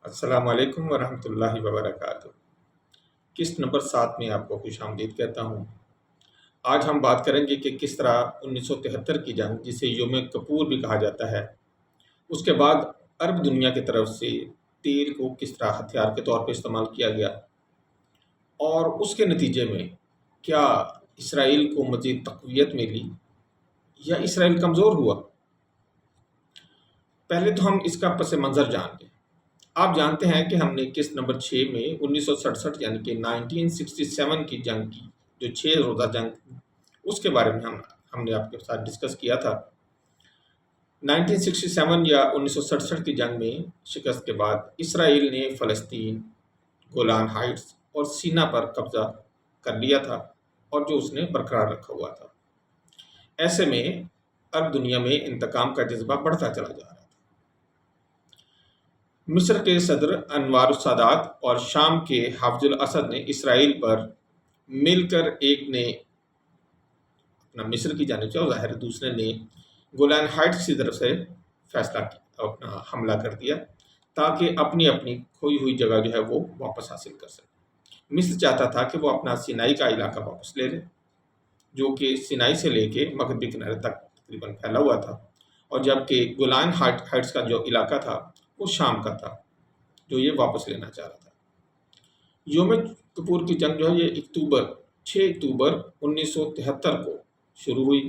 السلام علیکم ورحمۃ اللہ وبرکاتہ۔ قسط نمبر 7 میں آپ کو خوش آمدید کہتا ہوں۔ آج ہم بات کریں گے کہ کس طرح 1973 کی جنگ، جسے یوم کپور بھی کہا جاتا ہے، اس کے بعد عرب دنیا کی طرف سے تیل کو کس طرح ہتھیار کے طور پہ استعمال کیا گیا، اور اس کے نتیجے میں کیا اسرائیل کو مزید تقویت ملی یا اسرائیل کمزور ہوا۔ پہلے تو ہم اس کا پس منظر جان لیں۔ آپ جانتے ہیں کہ ہم نے قسط نمبر 6 میں 1967 یعنی کہ 1967 کی جنگ کی، جو 6 روزہ جنگ تھی، اس کے بارے میں ہم نے آپ کے ساتھ ڈسکس کیا تھا۔ 1967 یا 1967 کی جنگ میں شکست کے بعد اسرائیل نے فلسطین، گولان ہائٹس اور سینا پر قبضہ کر لیا تھا، اور جو اس نے برقرار رکھا ہوا تھا۔ ایسے میں عرب دنیا میں انتقام کا جذبہ بڑھتا چلا جا رہا تھا۔ مصر کے صدر انوار السادات اور شام کے حافظ الاسد نے اسرائیل پر مل کر، ایک نے اپنا مصر کی جانب سے اور ظاہر دوسرے نے گولان ہائٹس کی طرف سے فیصلہ کیا، اپنا حملہ کر دیا، تاکہ اپنی کھوئی ہوئی جگہ جو ہے وہ واپس حاصل کر سکے۔ مصر چاہتا تھا کہ وہ اپنا سینائی کا علاقہ واپس لے لے، جو کہ سینائی سے لے کے مغربی کنارے تک تقریباً پھیلا ہوا تھا، اور جبکہ گولان ہائٹس کا جو علاقہ تھا وہ شام کا تھا، جو یہ واپس لینا چاہ رہا تھا۔ یوم کپور کی جنگ جو ہے یہ 6 اکتوبر 1973 کو شروع ہوئی۔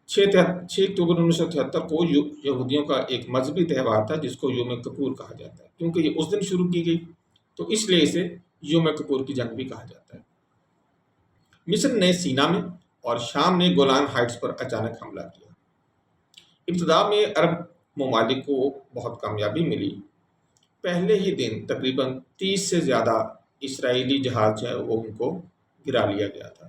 6 اکتوبر 1973 کو یہودیوں کا ایک مذہبی تہوار تھا، جس کو یوم کپور کہا جاتا ہے، کیونکہ یہ اس دن شروع کی گئی، تو اس لیے اسے یوم کپور کی جنگ بھی کہا جاتا ہے۔ مصر نے سینا میں اور شام نے گولان ہائٹس پر اچانک حملہ کیا۔ ابتدا میں عرب ممالک کو بہت کامیابی ملی۔ پہلے ہی دن تقریباً 30 سے زیادہ اسرائیلی جہاز جو ہے وہ ان کو گرا لیا گیا تھا۔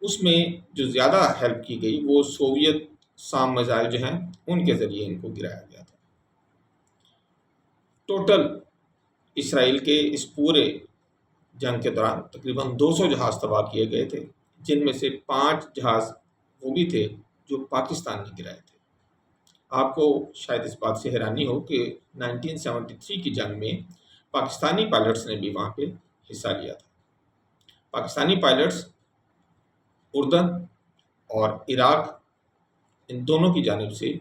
اس میں جو زیادہ ہیلپ کی گئی وہ سوویت سام میزائل جو ہیں ان کے ذریعے ان کو گرایا گیا تھا۔ ٹوٹل اسرائیل کے اس پورے جنگ کے دوران تقریباً 200 جہاز تباہ کیے گئے تھے، جن میں سے 5 جہاز وہ بھی تھے جو پاکستان نے گرائے تھے۔ آپ کو شاید اس بات سے حیرانی ہو کہ 1973 کی جنگ میں پاکستانی پائلٹس نے بھی وہاں پہ حصہ لیا تھا۔ پاکستانی پائلٹس اردن اور عراق، ان دونوں کی جانب سے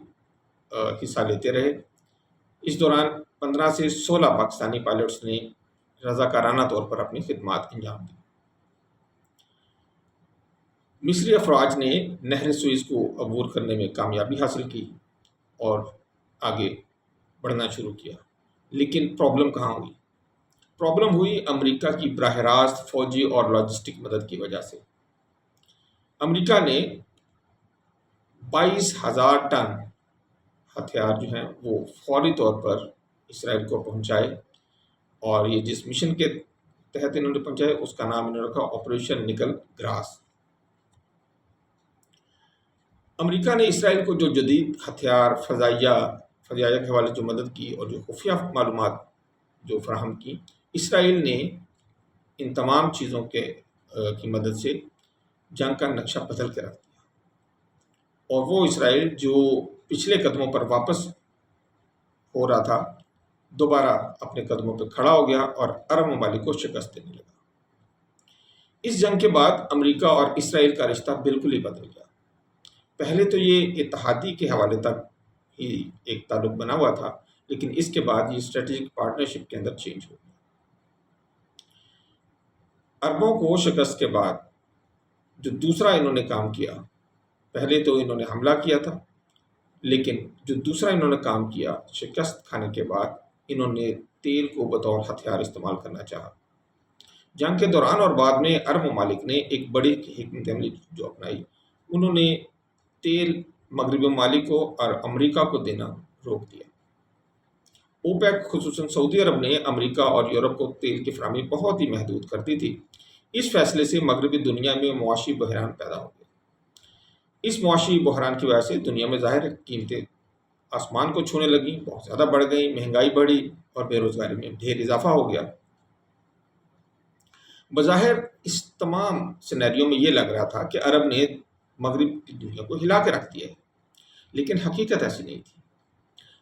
حصہ لیتے رہے۔ اس دوران 15 سے 16 پاکستانی پائلٹس نے رضاکارانہ طور پر اپنی خدمات انجام دی۔ مصری افواج نے نہر سوئز کو عبور کرنے میں کامیابی حاصل کی اور آگے بڑھنا شروع کیا، لیکن پرابلم کہاں ہوئی؟ پرابلم ہوئی امریکہ کی براہ راست فوجی اور لاجسٹک مدد کی وجہ سے۔ امریکہ نے 22,000 ٹن ہتھیار جو ہیں وہ فوری طور پر اسرائیل کو پہنچائے، اور یہ جس مشن کے تحت انہوں نے پہنچائے اس کا نام انہوں نے رکھا آپریشن نکل گراس۔ امریکہ نے اسرائیل کو جو جدید ہتھیار، فضائیہ کے حوالے جو مدد کی اور جو خفیہ معلومات جو فراہم کی، اسرائیل نے ان تمام چیزوں کی مدد سے جنگ کا نقشہ بدل کے رکھ دیا، اور وہ اسرائیل جو پچھلے قدموں پر واپس ہو رہا تھا، دوبارہ اپنے قدموں پہ کھڑا ہو گیا اور عرب ممالک کو شکست دینے لگا۔ اس جنگ کے بعد امریکہ اور اسرائیل کا رشتہ بالکل ہی بدل گیا۔ پہلے تو یہ اتحادی کے حوالے تک ہی ایک تعلق بنا ہوا تھا، لیکن اس کے بعد یہ اسٹریٹجک پارٹنرشپ کے اندر چینج ہو گیا۔ عربوں کو شکست کے بعد جو دوسرا انہوں نے کام کیا، پہلے تو انہوں نے حملہ کیا تھا، لیکن جو دوسرا انہوں نے کام کیا شکست کھانے کے بعد، انہوں نے تیل کو بطور ہتھیار استعمال کرنا چاہا۔ جنگ کے دوران اور بعد میں عرب ممالک نے ایک بڑی حکمت عملی جو اپنائی، انہوں نے تیل مغربی ممالک کو اور امریکہ کو دینا روک دیا۔ اوپیک خصوصاً سعودی عرب نے امریکہ اور یورپ کو تیل کی فراہمی بہت ہی محدود کر دی تھی۔ اس فیصلے سے مغربی دنیا میں معاشی بحران پیدا ہو گیا۔ اس معاشی بحران کی وجہ سے دنیا میں ظاہر قیمتیں آسمان کو چھونے لگیں، بہت زیادہ بڑھ گئیں، مہنگائی بڑھی اور بے روزگاری میں ڈھیر اضافہ ہو گیا۔ بظاہر اس تمام سینیریو میں یہ لگ رہا تھا کہ عرب نے مغرب کی دنیا کو ہلا کے رکھ دیا ہے، لیکن حقیقت ایسی نہیں تھی۔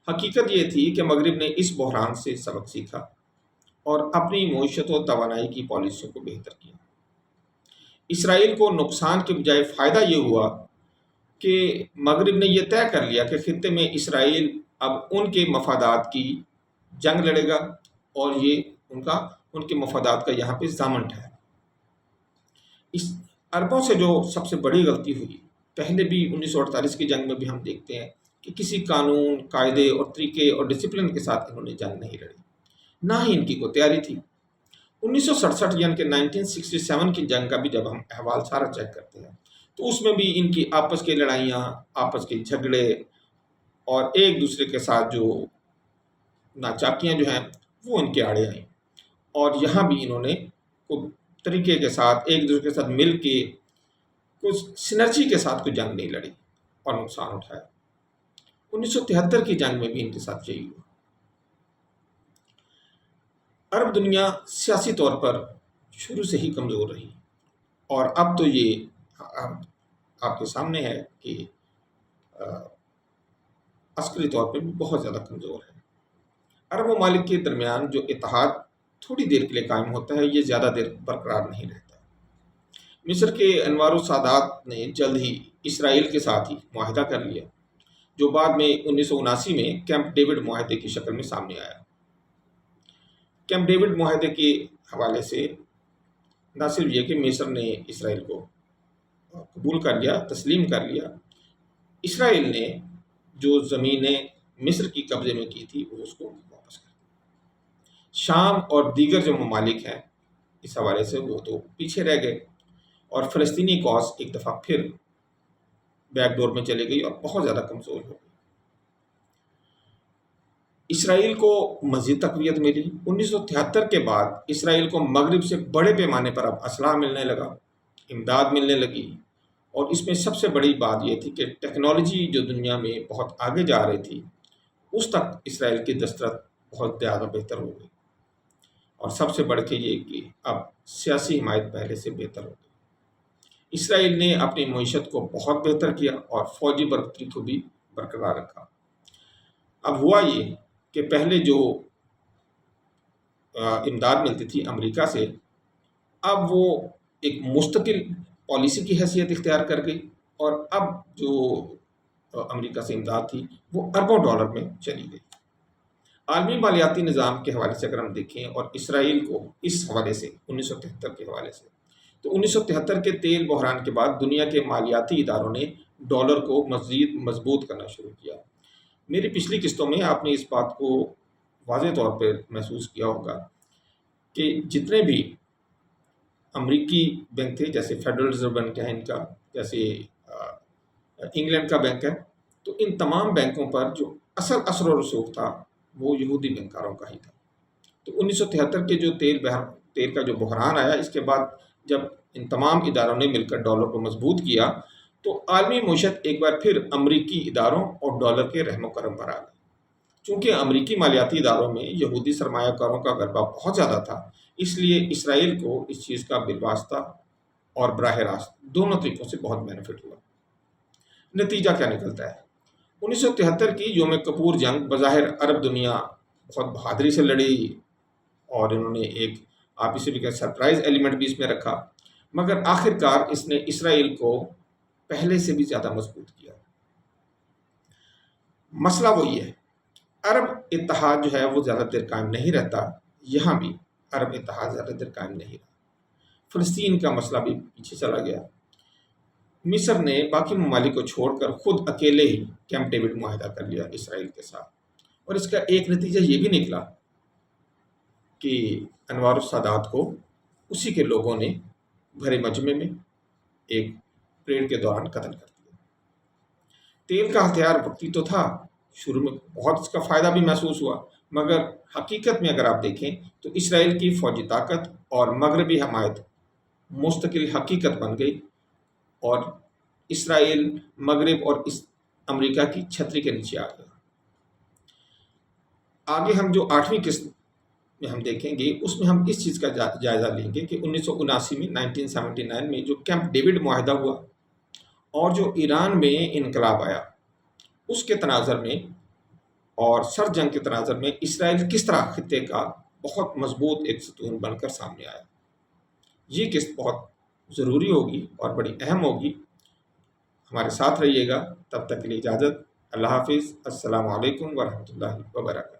حقیقت یہ تھی کہ مغرب نے اس بحران سے سبق سیکھا اور اپنی معیشت و توانائی کی پالیسیوں کو بہتر کیا۔ اسرائیل کو نقصان کے بجائے فائدہ یہ ہوا کہ مغرب نے یہ طے کر لیا کہ خطے میں اسرائیل اب ان کے مفادات کی جنگ لڑے گا، اور یہ ان کے مفادات کا یہاں پہ ضامن ہے۔ اس عربوں سے جو سب سے بڑی غلطی ہوئی، پہلے بھی 1948 کی جنگ میں بھی ہم دیکھتے ہیں کہ کسی قانون، قاعدے اور طریقے اور ڈسپلن کے ساتھ انہوں نے جنگ نہیں لڑی، نہ ہی ان کی کوئی تیاری تھی۔ 1967 یعنی کہ 1967 کی جنگ کا بھی جب ہم احوال سارا چیک کرتے ہیں تو اس میں بھی ان کی آپس کی لڑائیاں، آپس کے جھگڑے اور ایک دوسرے کے ساتھ جو ناچاکیاں جو ہیں وہ ان کے آڑے آئیں، اور یہاں بھی انہوں نے طریقے کے ساتھ ایک دوسرے کے ساتھ مل کے کچھ سنرجی کے ساتھ کوئی جنگ نہیں لڑی اور نقصان اٹھایا۔ 1973 کی جنگ میں بھی ان کے ساتھ یہی ہوا۔ عرب دنیا سیاسی طور پر شروع سے ہی کمزور رہی، اور اب تو یہ آپ کے سامنے ہے کہ عسکری طور پر بھی بہت زیادہ کمزور ہے۔ عرب ممالک کے درمیان جو اتحاد تھوڑی دیر کے لیے قائم ہوتا ہے، یہ زیادہ دیر برقرار نہیں رہتا۔ مصر کے انوار السادات نے جلد ہی اسرائیل کے ساتھ ہی معاہدہ کر لیا، جو بعد میں 1979 میں کیمپ ڈیوڈ معاہدے کی شکل میں سامنے آیا۔ کیمپ ڈیوڈ معاہدے کے حوالے سے نہ صرف یہ کہ مصر نے اسرائیل کو قبول کر لیا، تسلیم کر لیا، اسرائیل نے جو زمینیں مصر کی قبضے میں کی تھی وہ اس کو واپس کر دی۔ شام اور دیگر جو ممالک ہیں اس حوالے سے وہ تو پیچھے رہ گئے، اور فلسطینی کاز ایک دفعہ پھر بیک ڈور میں چلے گئی اور بہت زیادہ کمزور ہو گئی۔ اسرائیل کو مزید تقویت ملی۔ 1973 کے بعد اسرائیل کو مغرب سے بڑے پیمانے پر اب اسلحہ ملنے لگا، امداد ملنے لگی، اور اس میں سب سے بڑی بات یہ تھی کہ ٹیکنالوجی جو دنیا میں بہت آگے جا رہی تھی اس تک اسرائیل کی دسترس بہت زیادہ بہتر ہو گئی، اور سب سے بڑھ کے یہ کہ اب سیاسی حمایت پہلے سے بہتر ہو گئی۔ اسرائیل نے اپنی معیشت کو بہت بہتر کیا اور فوجی برتری کو بھی برقرار رکھا۔ اب ہوا یہ کہ پہلے جو امداد ملتی تھی امریکہ سے، اب وہ ایک مستقل پالیسی کی حیثیت اختیار کر گئی، اور اب جو امریکہ سے امداد تھی وہ اربوں ڈالر میں چلی گئی۔ عالمی مالیاتی نظام کے حوالے سے اگر ہم دیکھیں اور اسرائیل کو اس حوالے سے 1973 کے حوالے سے، تو 1973 کے تیل بحران کے بعد دنیا کے مالیاتی اداروں نے ڈالر کو مزید مضبوط کرنا شروع کیا۔ میری پچھلی قسطوں میں آپ نے اس بات کو واضح طور پر محسوس کیا ہوگا کہ جتنے بھی امریکی بینک تھے، جیسے فیڈرل ریزرو بینک ہے ان کا، جیسے انگلینڈ کا بینک ہے، تو ان تمام بینکوں پر جو اصل اثر و رسوخ تھا وہ یہودی بینکاروں کا ہی تھا۔ تو 1973 کے جو تیل کا جو بحران آیا، اس کے بعد جب ان تمام اداروں نے مل کر ڈالر کو مضبوط کیا تو عالمی معیشت ایک بار پھر امریکی اداروں اور ڈالر کے رحم و کرم پر آ گئی۔ چونکہ امریکی مالیاتی اداروں میں یہودی سرمایہ کاروں کا غلبہ بہت زیادہ تھا، اس لیے اسرائیل کو اس چیز کا بالواسطہ اور براہ راست دونوں طریقوں سے بہت بینیفٹ ہوا۔ نتیجہ کیا نکلتا ہے؟ 1973 کی یوم کپور جنگ بظاہر عرب دنیا بہت بہادری سے لڑی، اور انہوں نے ایک آپ اسے بھی کہ سرپرائز ایلیمنٹ بھی اس میں رکھا، مگر آخر کار اس نے اسرائیل کو پہلے سے بھی زیادہ مضبوط کیا۔ مسئلہ وہی ہے، عرب اتحاد جو ہے وہ زیادہ دیر قائم نہیں رہتا۔ یہاں بھی عرب اتحاد زیادہ دیر قائم نہیں رہا، فلسطین کا مسئلہ بھی پیچھے چلا گیا۔ مصر نے باقی ممالک کو چھوڑ کر خود اکیلے ہی کیمپ ڈیوڈ معاہدہ کر لیا اسرائیل کے ساتھ، اور اس کا ایک نتیجہ یہ بھی نکلا کہ انوار السادات کو اسی کے لوگوں نے بھرے مجمع میں ایک پریڈ کے دوران قتل کر دیا۔ تیل کا ہتھیار وقتی تو تھا، شروع میں بہت اس کا فائدہ بھی محسوس ہوا، مگر حقیقت میں اگر آپ دیکھیں تو اسرائیل کی فوجی طاقت اور مغربی حمایت مستقل حقیقت بن گئی، اور اسرائیل مغرب اور امریکہ کی چھتری کے نیچے آ گیا۔ آگے ہم جو 8ویں قسط میں ہم دیکھیں گے اس میں ہم اس چیز کا جائزہ لیں گے کہ 1979 میں 1979 میں جو کیمپ ڈیوڈ معاہدہ ہوا اور جو ایران میں انقلاب آیا اس کے تناظر میں اور سر جنگ کے تناظر میں اسرائیل کس طرح خطے کا بہت مضبوط ایک ستون بن کر سامنے آیا۔ یہ قسط بہت ضروری ہوگی اور بڑی اہم ہوگی۔ ہمارے ساتھ رہیے گا، تب تک کے لیے اجازت، اللہ حافظ، السلام علیکم ورحمۃ اللہ وبرکاتہ۔